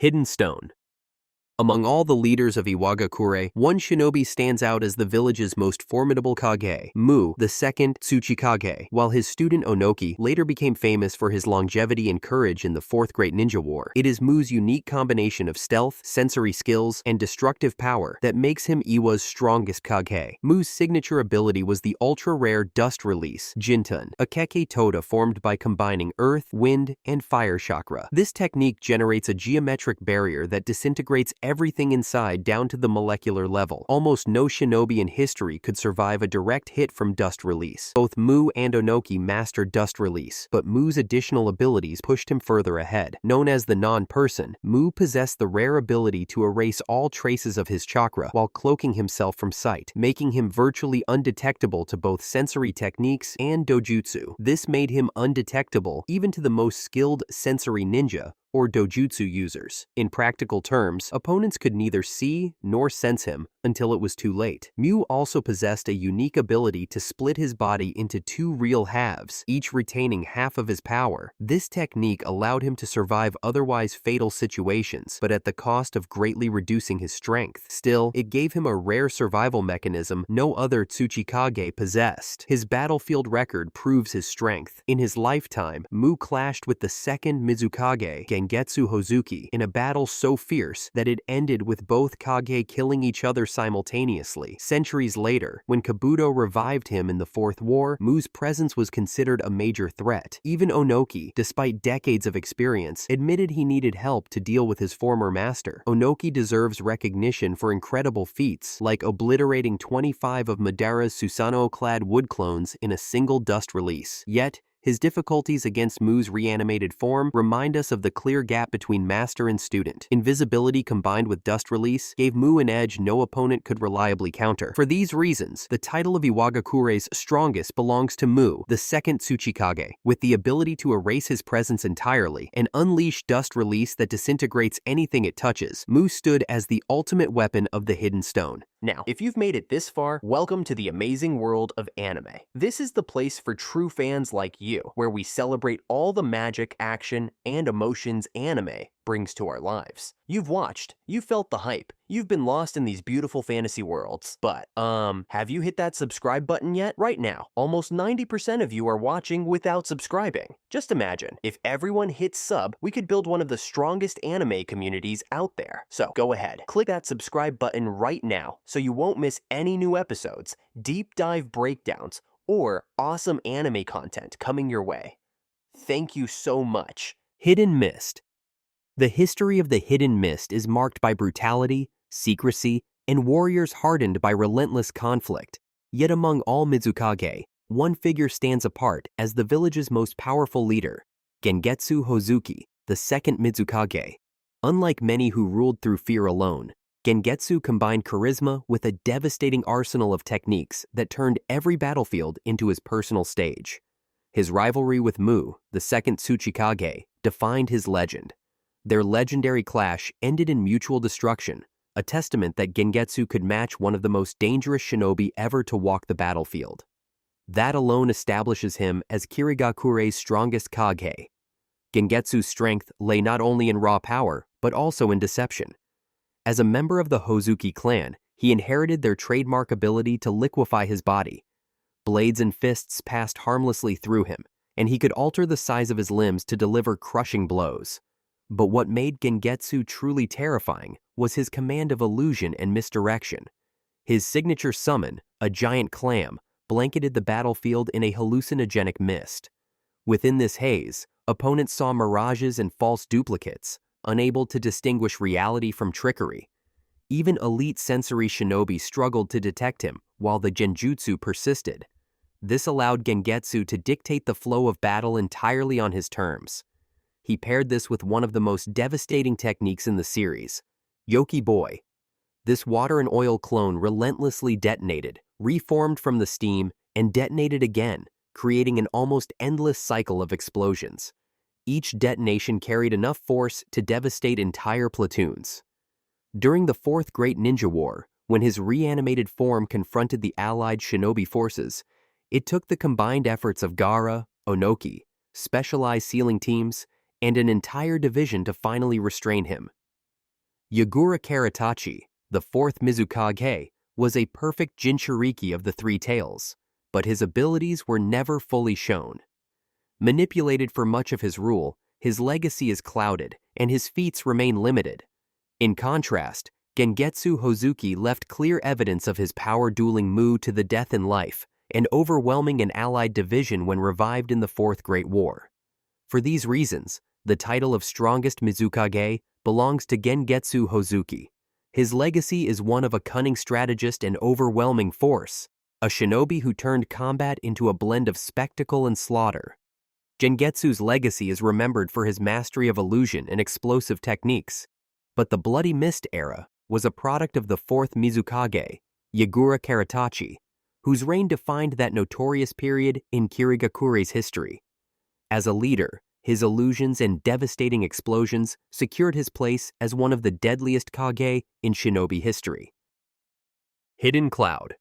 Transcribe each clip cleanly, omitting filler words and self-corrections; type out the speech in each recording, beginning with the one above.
Hidden Stone. Among all the leaders of Iwagakure, one shinobi stands out as the village's most formidable Kage, Mū, the Second Tsuchikaghê. While his student Ōnoki later became famous for his longevity and courage in the Fourth Great Ninja War, it is Mū's unique combination of stealth, sensory skills, and destructive power that makes him Iwa's strongest Kage. Mū's signature ability was the ultra-rare dust release, Jinton, a Kekkei Tōta formed by combining earth, wind, and fire chakra. This technique generates a geometric barrier that disintegrates everything inside down to the molecular level. Almost no shinobi in history could survive a direct hit from dust release. Both Mū and Ōnoki mastered dust release, but Mū's additional abilities pushed him further ahead. Known as the non-person, Mū possessed the rare ability to erase all traces of his chakra while cloaking himself from sight, making him virtually undetectable to both sensory techniques and dōjutsu. This made him undetectable even to the most skilled sensory ninja or dōjutsu users. In practical terms, opponents could neither see nor sense him until it was too late. Mū also possessed a unique ability to split his body into two real halves, each retaining half of his power. This technique allowed him to survive otherwise fatal situations, but at the cost of greatly reducing his strength. Still, it gave him a rare survival mechanism no other Tsuchikage possessed. His battlefield record proves his strength. In his lifetime, Mū clashed with the Second Tsuchikaghê, Gengetsu Hozuki, in a battle so fierce that it ended with both Kage killing each other simultaneously. Centuries later, when Kabuto revived him in the Fourth War, Mū's presence was considered a major threat. Even Ōnoki, despite decades of experience, admitted he needed help to deal with his former master. Ōnoki deserves recognition for incredible feats, like obliterating 25 of Madara's Susanoo-clad wood clones in a single dust release. Yet, his difficulties against Mū's reanimated form remind us of the clear gap between master and student. Invisibility combined with dust release gave Mū an edge no opponent could reliably counter. For these reasons, the title of Iwagakure's strongest belongs to Mū, the Second Tsuchikaghê. With the ability to erase his presence entirely and unleash dust release that disintegrates anything it touches, Mū stood as the ultimate weapon of the Hidden Stone. Now, if you've made it this far, welcome to the amazing world of anime. This is the place for true fans like you, where we celebrate all the magic, action, and emotions anime brings to our lives. You've watched, you've felt the hype, you've been lost in these beautiful fantasy worlds, but, have you hit that subscribe button yet? Right now, almost 90% of you are watching without subscribing. Just imagine, if everyone hit sub, we could build one of the strongest anime communities out there. So, go ahead, click that subscribe button right now so you won't miss any new episodes, deep dive breakdowns, or awesome anime content coming your way. Thank you so much. Hidden Mist. The history of the Hidden Mist is marked by brutality, secrecy, and warriors hardened by relentless conflict. Yet among all Mizukage, one figure stands apart as the village's most powerful leader, Gengetsu Hozuki, the Second Mizukage. Unlike many who ruled through fear alone, Gengetsu combined charisma with a devastating arsenal of techniques that turned every battlefield into his personal stage. His rivalry with Mū, the Second Tsuchikaghê, defined his legend. Their legendary clash ended in mutual destruction, a testament that Gengetsu could match one of the most dangerous shinobi ever to walk the battlefield. That alone establishes him as Kirigakure's strongest Kage. Gengetsu's strength lay not only in raw power, but also in deception. As a member of the Hozuki clan, he inherited their trademark ability to liquefy his body. Blades and fists passed harmlessly through him, and he could alter the size of his limbs to deliver crushing blows. But what made Gengetsu truly terrifying was his command of illusion and misdirection. His signature summon, a giant clam, blanketed the battlefield in a hallucinogenic mist. Within this haze, opponents saw mirages and false duplicates, unable to distinguish reality from trickery. Even elite sensory shinobi struggled to detect him, while the genjutsu persisted. This allowed Gengetsu to dictate the flow of battle entirely on his terms. He paired this with one of the most devastating techniques in the series, Yoki Boy. This water and oil clone relentlessly detonated, reformed from the steam, and detonated again, creating an almost endless cycle of explosions. Each detonation carried enough force to devastate entire platoons. During the Fourth Great Ninja War, when his reanimated form confronted the allied shinobi forces, it took the combined efforts of Gaara, Ōnoki, specialized sealing teams, and an entire division to finally restrain him. Yagura Karatachi, the fourth Mizukage, was a perfect Jinchuriki of the three tails, but his abilities were never fully shown. Manipulated for much of his rule, his legacy is clouded, and his feats remain limited. In contrast, Gengetsu Hozuki left clear evidence of his power-dueling Mū to the death in life, and overwhelming an allied division when revived in the Fourth Great War. For these reasons, the title of Strongest Mizukage belongs to Gengetsu Hozuki. His legacy is one of a cunning strategist and overwhelming force, a shinobi who turned combat into a blend of spectacle and slaughter. Gengetsu's legacy is remembered for his mastery of illusion and explosive techniques, but the Bloody Mist era was a product of the fourth Mizukage, Yagura Karatachi, whose reign defined that notorious period in Kirigakure's history. As a leader, his illusions and devastating explosions secured his place as one of the deadliest Kage in shinobi history. Hidden Cloud.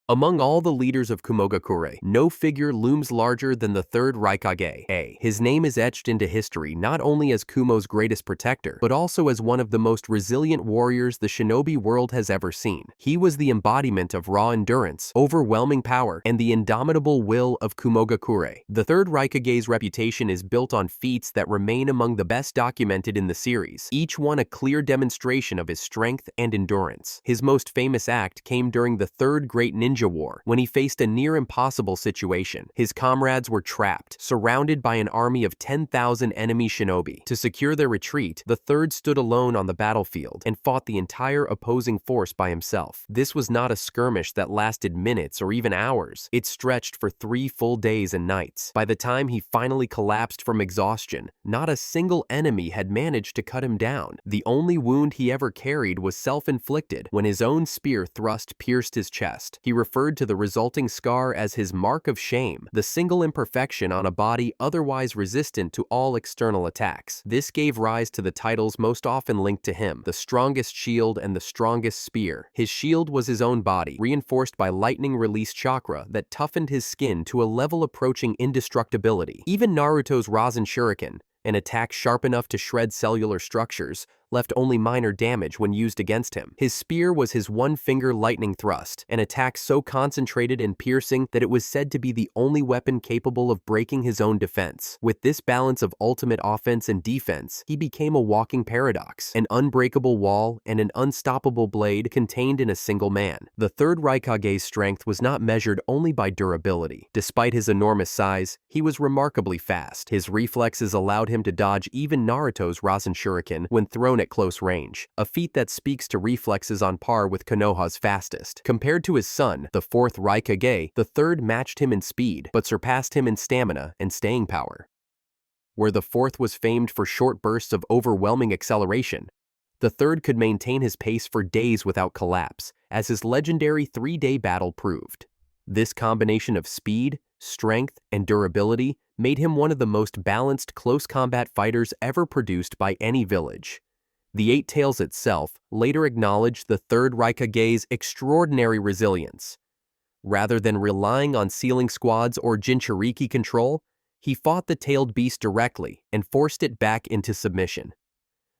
Among all the leaders of Kumogakure, no figure looms larger than the third Raikage. His name is etched into history not only as Kumo's greatest protector, but also as one of the most resilient warriors the shinobi world has ever seen. He was the embodiment of raw endurance, overwhelming power, and the indomitable will of Kumogakure. The third Raikage's reputation is built on feats that remain among the best documented in the series, each one a clear demonstration of his strength and endurance. His most famous act came during the Third Great Ninja War, when he faced a near-impossible situation. His comrades were trapped, surrounded by an army of 10,000 enemy shinobi. To secure their retreat, the third stood alone on the battlefield and fought the entire opposing force by himself. This was not a skirmish that lasted minutes or even hours. It stretched for 3 full days and nights. By the time he finally collapsed from exhaustion, not a single enemy had managed to cut him down. The only wound he ever carried was self-inflicted when his own spear thrust pierced his chest. He referred to the resulting scar as his mark of shame, the single imperfection on a body otherwise resistant to all external attacks. This gave rise to the titles most often linked to him, the strongest shield and the strongest spear. His shield was his own body, reinforced by lightning release chakra that toughened his skin to a level approaching indestructibility. Even Naruto's Rasen Shuriken, an attack sharp enough to shred cellular structures, left only minor damage when used against him. His spear was his one-finger lightning thrust, an attack so concentrated and piercing that it was said to be the only weapon capable of breaking his own defense. With this balance of ultimate offense and defense, he became a walking paradox, an unbreakable wall and an unstoppable blade contained in a single man. The third Raikage's strength was not measured only by durability. Despite his enormous size, he was remarkably fast. His reflexes allowed him to dodge even Naruto's Rasen Shuriken when thrown at close range, a feat that speaks to reflexes on par with Konoha's fastest. Compared to his son, the fourth Raikage, the third matched him in speed, but surpassed him in stamina and staying power. Where the fourth was famed for short bursts of overwhelming acceleration, the third could maintain his pace for days without collapse, as his legendary 3-day battle proved. This combination of speed, strength, and durability made him one of the most balanced close combat fighters ever produced by any village. The Eight Tails itself later acknowledged the third Raikage's extraordinary resilience. Rather than relying on sealing squads or Jinchuriki control, he fought the tailed beast directly and forced it back into submission.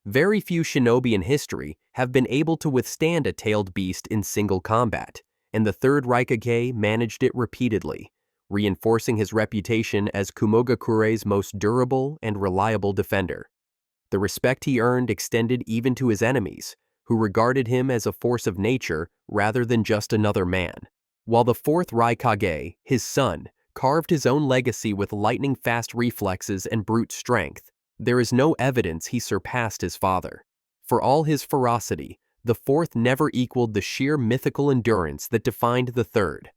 Very few shinobi in history have been able to withstand a tailed beast in single combat, and the third Raikage managed it repeatedly, reinforcing his reputation as Kumogakure's most durable and reliable defender. The respect he earned extended even to his enemies, who regarded him as a force of nature rather than just another man. While the fourth Raikage, his son, carved his own legacy with lightning-fast reflexes and brute strength, there is no evidence he surpassed his father. For all his ferocity, the fourth never equaled the sheer mythical endurance that defined the third.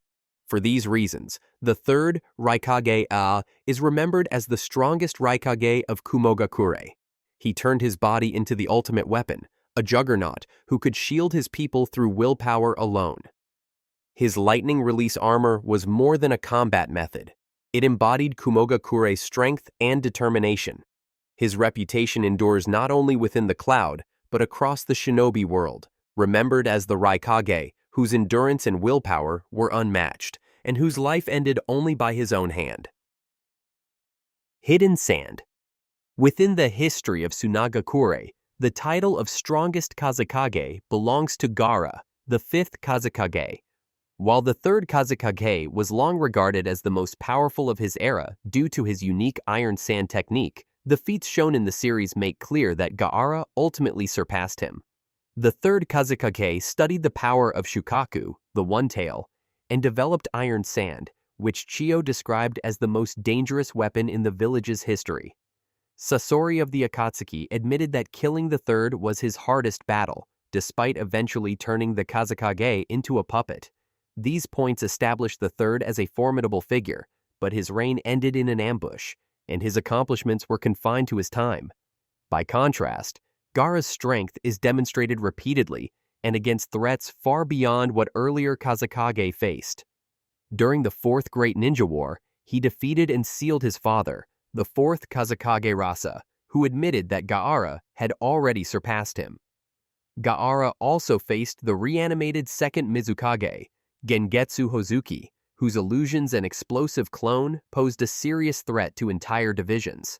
For these reasons, the third Raikage is remembered as the strongest Raikage of Kumogakure. He turned his body into the ultimate weapon, a juggernaut who could shield his people through willpower alone. His lightning release armor was more than a combat method. It embodied Kumogakure's strength and determination. His reputation endures not only within the cloud, but across the shinobi world, remembered as the Raikage, whose endurance and willpower were unmatched, and whose life ended only by his own hand. Hidden Sand. Within the history of Tsunagakure, The title of Strongest Kage belongs to Gaara, the fifth Kage. While the third Kage was long regarded as the most powerful of his era due to his unique iron sand technique, the feats shown in the series make clear that Gaara ultimately surpassed him. The third Kage studied the power of Shukaku, the one-tail, and developed iron sand, which Chiyo described as the most dangerous weapon in the village's history. Sasori of the Akatsuki admitted that killing the third was his hardest battle, despite eventually turning the Kage into a puppet. These points established the third as a formidable figure, but his reign ended in an ambush, and his accomplishments were confined to his time. By contrast, Gaara's strength is demonstrated repeatedly and against threats far beyond what earlier Kage faced. During the Fourth Great Ninja War, he defeated and sealed his father, the fourth Kage Rasa, who admitted that Gaara had already surpassed him. Gaara also faced the reanimated Second Tsuchikaghê, Gengetsu Hozuki, whose illusions and explosive clone posed a serious threat to entire divisions.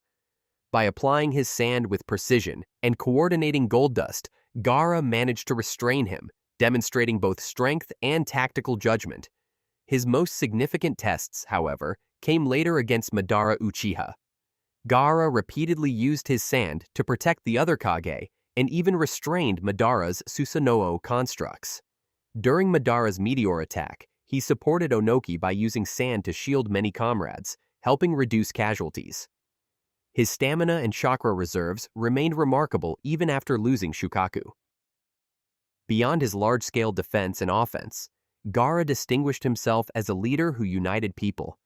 By applying his sand with precision and coordinating gold dust, Gaara managed to restrain him, demonstrating both strength and tactical judgment. His most significant tests, however, came later against Madara Uchiha. Gaara repeatedly used his sand to protect the other Kage and even restrained Madara's Susanoo constructs. During Madara's meteor attack, he supported Ōnoki by using sand to shield many comrades, helping reduce casualties. His stamina and chakra reserves remained remarkable even after losing Shukaku. Beyond his large-scale defense and offense, Gaara distinguished himself as a leader who united people.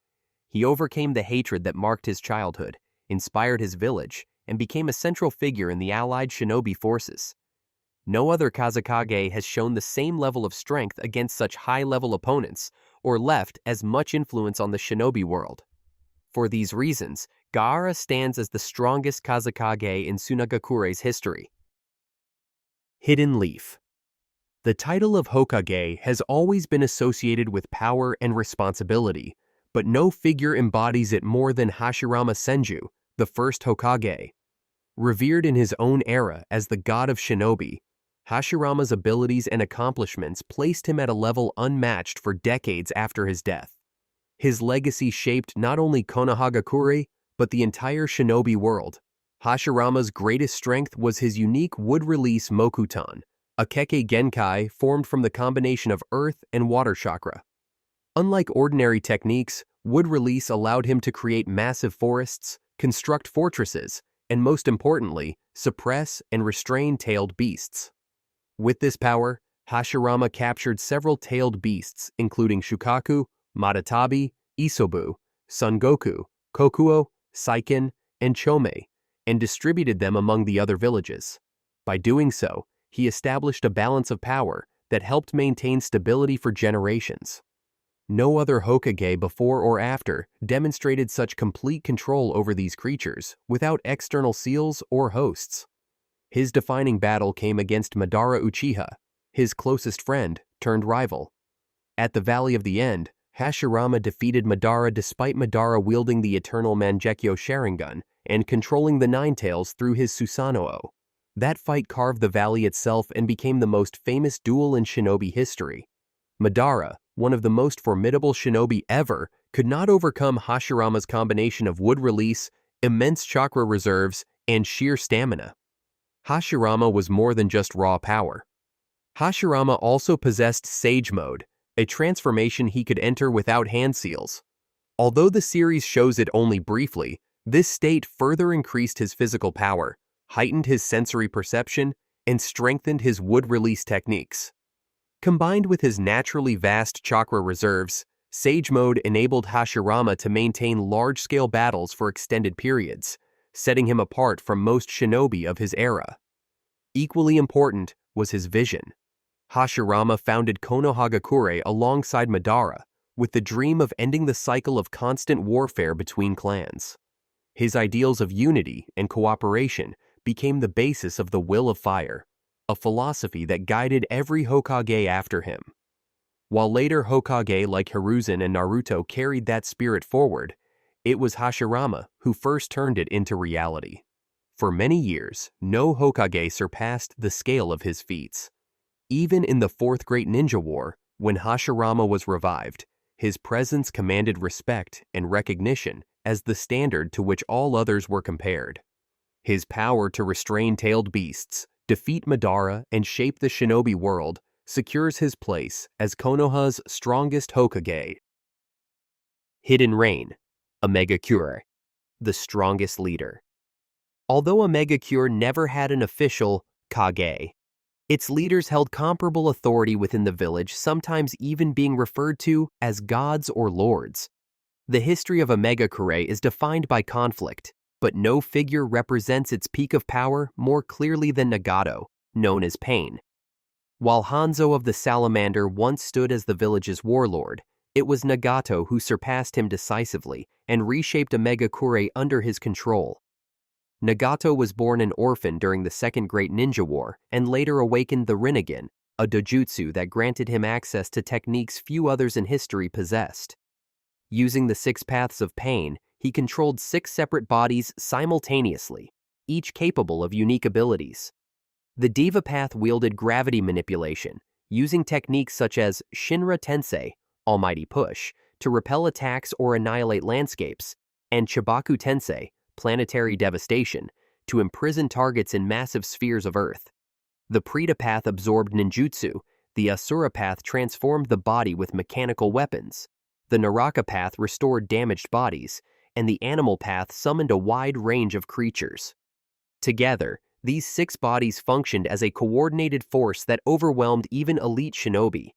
He overcame the hatred that marked his childhood, inspired his village, and became a central figure in the allied shinobi forces. No other Kage has shown the same level of strength against such high-level opponents or left as much influence on the shinobi world. For these reasons, Gaara stands as the strongest Kage in Tsunagakure's history. Hidden Leaf. The title of Hokage has always been associated with power and responsibility, but no figure embodies it more than Hashirama Senju, the first Hokage. Revered in his own era as the god of shinobi, Hashirama's abilities and accomplishments placed him at a level unmatched for decades after his death. His legacy shaped not only Konohagakure, but the entire shinobi world. Hashirama's greatest strength was his unique wood-release Mokuton, a Kekkei Genkai formed from the combination of earth and water chakra. Unlike ordinary techniques, wood release allowed him to create massive forests, construct fortresses, and most importantly, suppress and restrain tailed beasts. With this power, Hashirama captured several tailed beasts including Shukaku, Matatabi, Isobu, Son Goku, Kokuo, Seiken, and Chomei, and distributed them among the other villages. By doing so, he established a balance of power that helped maintain stability for generations. No other Hokage before or after demonstrated such complete control over these creatures without external seals or hosts. His defining battle came against Madara Uchiha, his closest friend turned rival. At the Valley of the End, Hashirama defeated Madara despite Madara wielding the eternal Mangekyo Sharingan and controlling the Nine Tails through his Susanoo. That fight carved the valley itself and became the most famous duel in shinobi history. Madara, one of the most formidable shinobi ever, could not overcome Hashirama's combination of wood release, immense chakra reserves, and sheer stamina. Hashirama was more than just raw power. Hashirama also possessed Sage Mode, a transformation he could enter without hand seals. Although the series shows it only briefly, this state further increased his physical power, heightened his sensory perception, and strengthened his wood release techniques. Combined with his naturally vast chakra reserves, Sage Mode enabled Hashirama to maintain large-scale battles for extended periods, setting him apart from most shinobi of his era. Equally important was his vision. Hashirama founded Konohagakure alongside Madara, with the dream of ending the cycle of constant warfare between clans. His ideals of unity and cooperation became the basis of the Will of Fire, a philosophy that guided every Hokage after him. While later Hokage like Hiruzen and Naruto carried that spirit forward, it was Hashirama who first turned it into reality. For many years, no Hokage surpassed the scale of his feats. Even in the Fourth Great Ninja War, when Hashirama was revived, his presence commanded respect and recognition as the standard to which all others were compared. His power to restrain tailed beasts, defeat Madara, and shape the shinobi world secures his place as Konoha's strongest Hokage. Hidden Reign, AnimeZONE, the strongest leader. Although AnimeZONE never had an official Kage, its leaders held comparable authority within the village, sometimes even being referred to as gods or lords. The history of AnimeZONE is defined by conflict, but no figure represents its peak of power more clearly than Nagato, known as Pain. While Hanzo of the Salamander once stood as the village's warlord, it was Nagato who surpassed him decisively and reshaped AnimeZONE under his control. Nagato was born an orphan during the Second Great Ninja War and later awakened the Rinnegan, a dōjutsu that granted him access to techniques few others in history possessed. Using the 6 paths of pain, he controlled 6 separate bodies simultaneously, each capable of unique abilities. The Diva Path wielded gravity manipulation, using techniques such as Shinra Tensei, Almighty Push, to repel attacks or annihilate landscapes, and Chibaku Tensei, Planetary Devastation, to imprison targets in massive spheres of Earth. The Prita Path absorbed ninjutsu, the Asura Path transformed the body with mechanical weapons, the Naraka Path restored damaged bodies, and the Animal Path summoned a wide range of creatures. Together, these 6 bodies functioned as a coordinated force that overwhelmed even elite shinobi.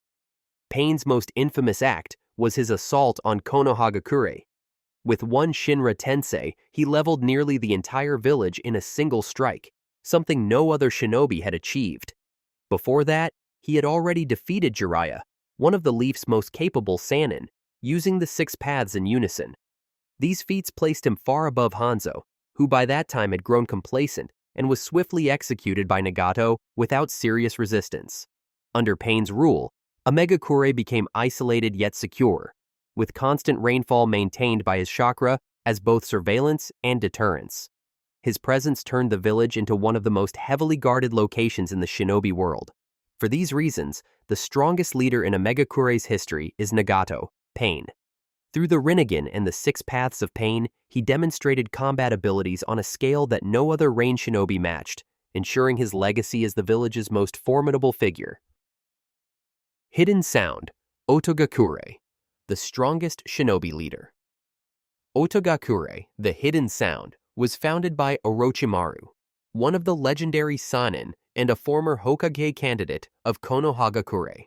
Pain's most infamous act was his assault on Konohagakure. With one Shinra Tensei, he leveled nearly the entire village in a single strike, something no other shinobi had achieved. Before that, he had already defeated Jiraiya, one of the Leaf's most capable Sannin, using the 6 paths in unison. These feats placed him far above Hanzo, who by that time had grown complacent and was swiftly executed by Nagato without serious resistance. Under Pain's rule, AnimeZONE became isolated yet secure, with constant rainfall maintained by his chakra as both surveillance and deterrence. His presence turned the village into one of the most heavily guarded locations in the shinobi world. For these reasons, the strongest leader in AnimeZONE's history is Nagato Pain. Through the Rinnegan and the 6 paths of pain, he demonstrated combat abilities on a scale that no other rain shinobi matched, ensuring his legacy as the village's most formidable figure. Hidden Sound, Otogakure, the strongest shinobi leader. Otogakure, the Hidden Sound, was founded by Orochimaru, one of the legendary Sannin and a former Hokage candidate of Konohagakure.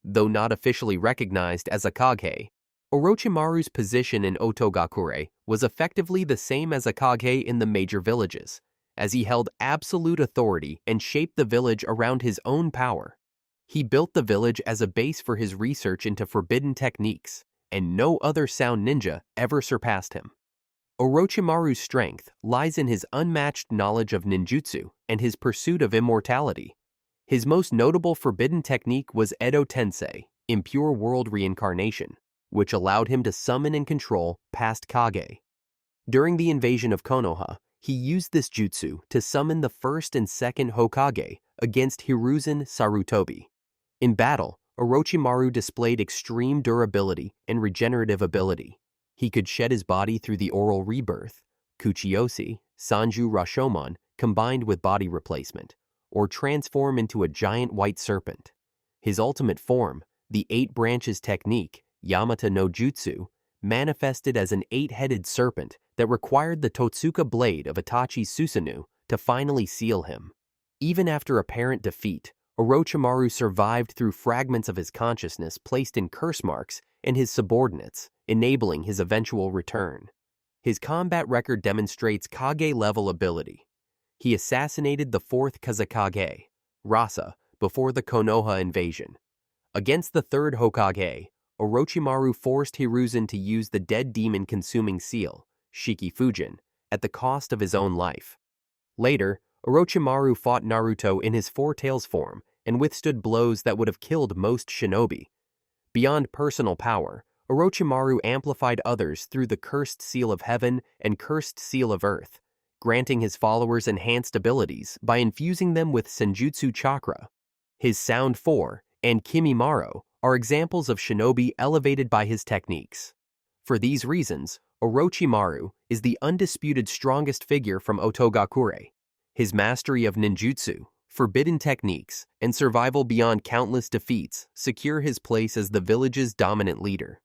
Though not officially recognized as a Kage, Orochimaru's position in Otogakure was effectively the same as a Kage in the major villages, as he held absolute authority and shaped the village around his own power. He built the village as a base for his research into forbidden techniques, and no other sound ninja ever surpassed him. Orochimaru's strength lies in his unmatched knowledge of ninjutsu and his pursuit of immortality. His most notable forbidden technique was Edo Tensei, Impure World Reincarnation, which allowed him to summon and control past Kage. During the invasion of Konoha, he used this jutsu to summon the first and second Hokage against Hiruzen Sarutobi. In battle, Orochimaru displayed extreme durability and regenerative ability. He could shed his body through the oral rebirth, Kuchioshi, Sanju Rashomon combined with body replacement, or transform into a giant white serpent. His ultimate form, the 8 branches technique, Yamata no Jutsu, manifested as an 8-headed serpent that required the Totsuka blade of Itachi Susanoo to finally seal him. Even after apparent defeat, Orochimaru survived through fragments of his consciousness placed in curse marks and his subordinates, enabling his eventual return. His combat record demonstrates Kage-level ability. He assassinated the 4th Kazekage, Rasa, before the Konoha invasion. Against the 3rd Hokage, Orochimaru forced Hiruzen to use the dead demon-consuming seal, Shikifujin, at the cost of his own life. Later, Orochimaru fought Naruto in his Four Tails form and withstood blows that would have killed most shinobi. Beyond personal power, Orochimaru amplified others through the Cursed Seal of Heaven and Cursed Seal of Earth, granting his followers enhanced abilities by infusing them with Senjutsu chakra. His Sound 4 and Kimimaro are examples of shinobi elevated by his techniques. For these reasons, Orochimaru is the undisputed strongest figure from Otogakure. His mastery of ninjutsu, forbidden techniques, and survival beyond countless defeats secure his place as the village's dominant leader.